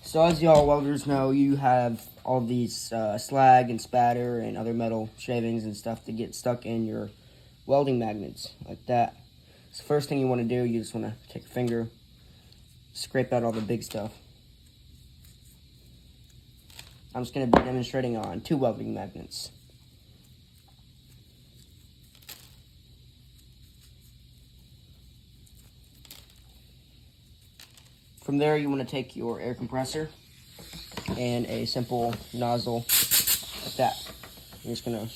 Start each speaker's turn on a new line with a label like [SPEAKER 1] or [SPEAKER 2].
[SPEAKER 1] So as y'all welders know, you have all these slag and spatter and other metal shavings and stuff that get stuck in your welding magnets like that. So first thing you want to do, you just want to take a finger, scrape out all the big stuff. I'm just going to be demonstrating on 2 welding magnets. From there, you want to take your air compressor and a simple nozzle like that. You're just going to